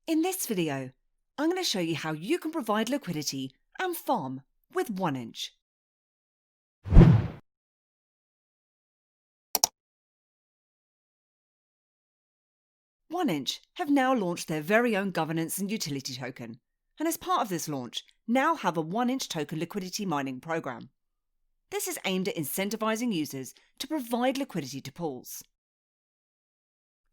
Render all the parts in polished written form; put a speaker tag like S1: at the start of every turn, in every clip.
S1: In this video, I'm going to show you how you can provide liquidity and farm with 1inch. 1inch have now launched their very own governance and utility token, and as part of this launch, now have a 1inch token liquidity mining program. This is aimed at incentivizing users to provide liquidity to pools.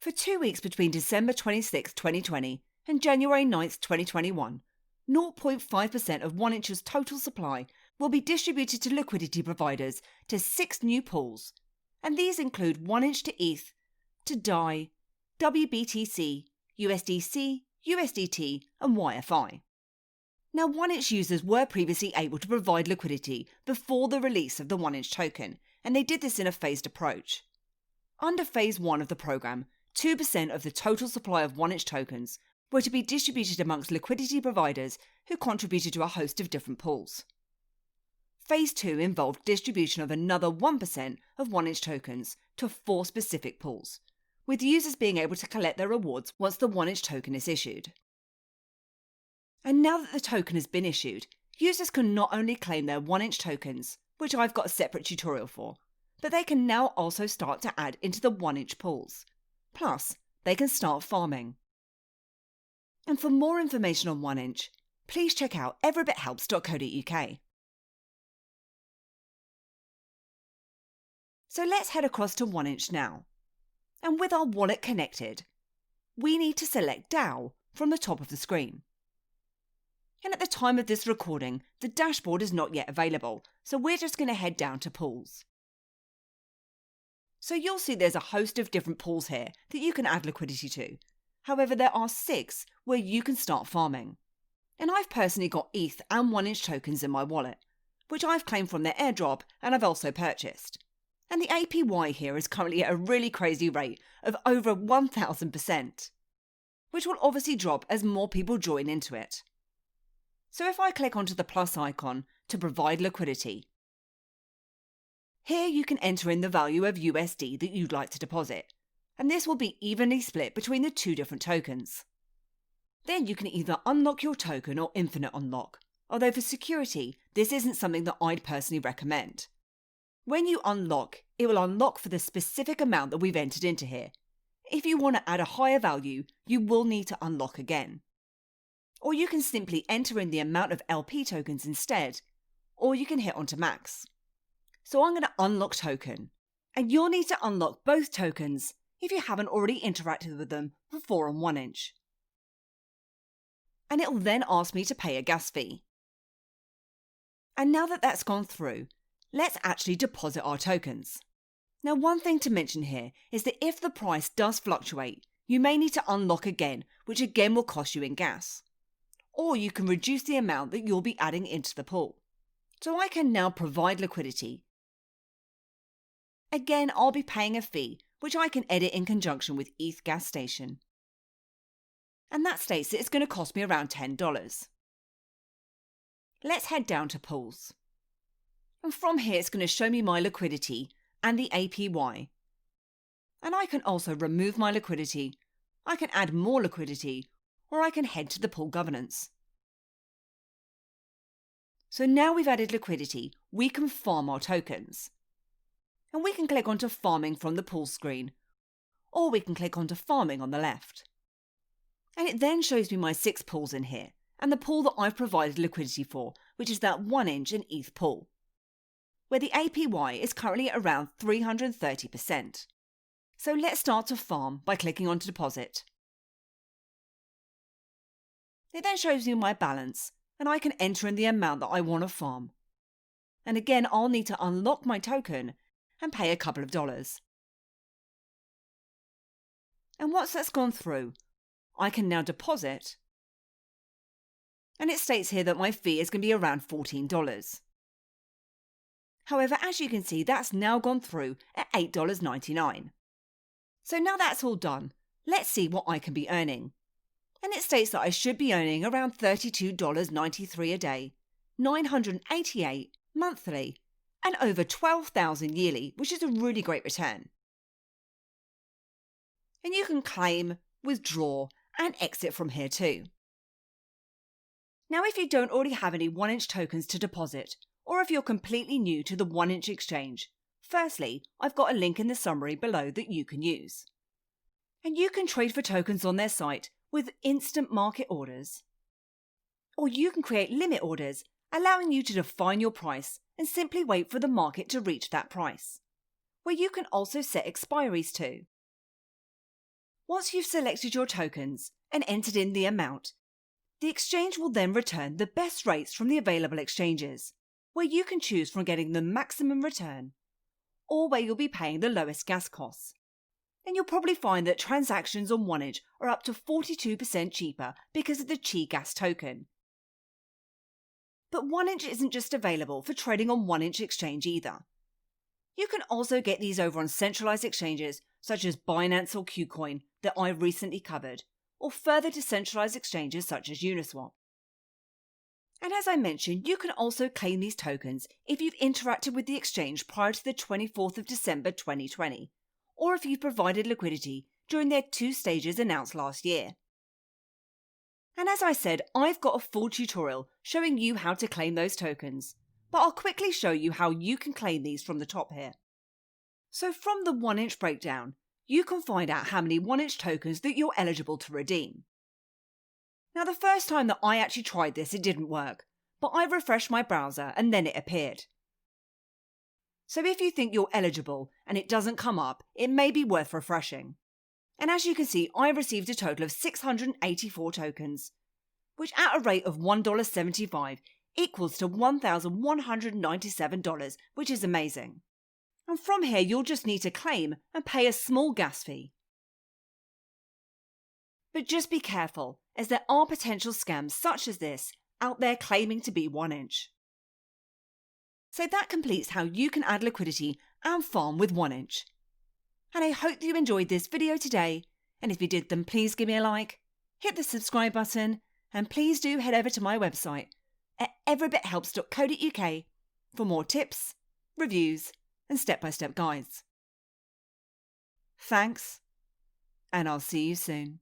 S1: For 2 weeks between December 26, 2020 and January 9, 2021, 0.5% of 1inch's total supply will be distributed to liquidity providers to 6 new pools, and these include 1inch to ETH, to DAI, WBTC, USDC, USDT, and YFI. Now, 1inch users were previously able to provide liquidity before the release of the 1inch token, and they did this in a phased approach. Under Phase 1 of the program, 2% of the total supply of 1inch tokens were to be distributed amongst liquidity providers who contributed to a host of different pools. Phase 2 involved distribution of another 1% of 1inch tokens to 4 specific pools, with users being able to collect their rewards once the 1inch token is issued. And now that the token has been issued, users can not only claim their 1inch tokens, which I've got a separate tutorial for, but they can now also start to add into the 1inch pools. Plus, they can start farming. And for more information on 1inch, please check out everybithelps.co.uk. So let's head across to 1inch now. And with our wallet connected, we need to select DAO from the top of the screen. And at the time of this recording, the dashboard is not yet available, so we're just going to head down to pools. So you'll see there's a host of different pools here that you can add liquidity to. However, there are 6 where you can start farming. And I've personally got ETH and 1inch tokens in my wallet, which I've claimed from their airdrop and I've also purchased. And the APY here is currently at a really crazy rate of over 1000%, which will obviously drop as more people join into it. So if I click onto the plus icon to provide liquidity, here you can enter in the value of USD that you'd like to deposit, and this will be evenly split between the 2 different tokens. Then you can either unlock your token or infinite unlock, although for security, this isn't something that I'd personally recommend. When you unlock, it will unlock for the specific amount that we've entered into here. If you want to add a higher value, you will need to unlock again. Or you can simply enter in the amount of LP tokens instead, or you can hit onto max. So I'm going to unlock token, and you'll need to unlock both tokens if you haven't already interacted with them before on 1inch. And it will then ask me to pay a gas fee. And now that that's gone through, let's actually deposit our tokens. Now, one thing to mention here is that if the price does fluctuate, you may need to unlock again, which again will cost you in gas. Or you can reduce the amount that you'll be adding into the pool. So I can now provide liquidity. Again, I'll be paying a fee, which I can edit in conjunction with ETH gas station. And that states that it's going to cost me around $10. Let's head down to pools. And from here, it's going to show me my liquidity and the APY. And I can also remove my liquidity, I can add more liquidity, or I can head to the pool governance. So now we've added liquidity, we can farm our tokens. And we can click onto farming from the pool screen, or we can click onto farming on the left. And it then shows me my 6 pools in here, and the pool that I've provided liquidity for, which is that 1inch and ETH pool, where the APY is currently at around 330%. So let's start to farm by clicking onto deposit. It then shows me my balance, and I can enter in the amount that I want to farm. And again, I'll need to unlock my token and pay a couple of dollars. And once that's gone through, I can now deposit. And it states here that my fee is going to be around $14. However, as you can see, that's now gone through at $8.99. So now that's all done, let's see what I can be earning. And it states that I should be earning around $32.93 a day, $988 monthly, and over $12,000 yearly, which is a really great return. And you can claim, withdraw, and exit from here too. Now, if you don't already have any 1-inch tokens to deposit, or if you're completely new to the 1-inch exchange, firstly, I've got a link in the summary below that you can use. And you can trade for tokens on their site with instant market orders. Or you can create limit orders, allowing you to define your price and simply wait for the market to reach that price, where you can also set expiries too. Once you've selected your tokens and entered in the amount, the exchange will then return the best rates from the available exchanges, where you can choose from getting the maximum return, or where you'll be paying the lowest gas costs. And you'll probably find that transactions on 1inch are up to 42% cheaper because of the Chi gas token. But 1inch isn't just available for trading on 1inch exchange either. You can also get these over on centralized exchanges such as Binance or KuCoin that I've recently covered, or further decentralized exchanges such as Uniswap. And as I mentioned, you can also claim these tokens if you've interacted with the exchange prior to the 24th of December 2020, or if you've provided liquidity during their 2 stages announced last year. And as I said, I've got a full tutorial showing you how to claim those tokens, but I'll quickly show you how you can claim these from the top here. So from the 1inch breakdown, you can find out how many 1inch tokens that you're eligible to redeem. Now, the first time that I actually tried this, it didn't work, but I refreshed my browser and then it appeared. So if you think you're eligible and it doesn't come up, it may be worth refreshing. And as you can see, I received a total of 684 tokens, which at a rate of $1.75 equals to $1,197, which is amazing. And from here, you'll just need to claim and pay a small gas fee. But just be careful, as there are potential scams such as this out there claiming to be 1inch. So that completes how you can add liquidity and farm with 1inch. And I hope you enjoyed this video today, and if you did, then please give me a like, hit the subscribe button, and please do head over to my website at everybithelps.co.uk for more tips, reviews, and step-by-step guides. Thanks, and I'll see you soon.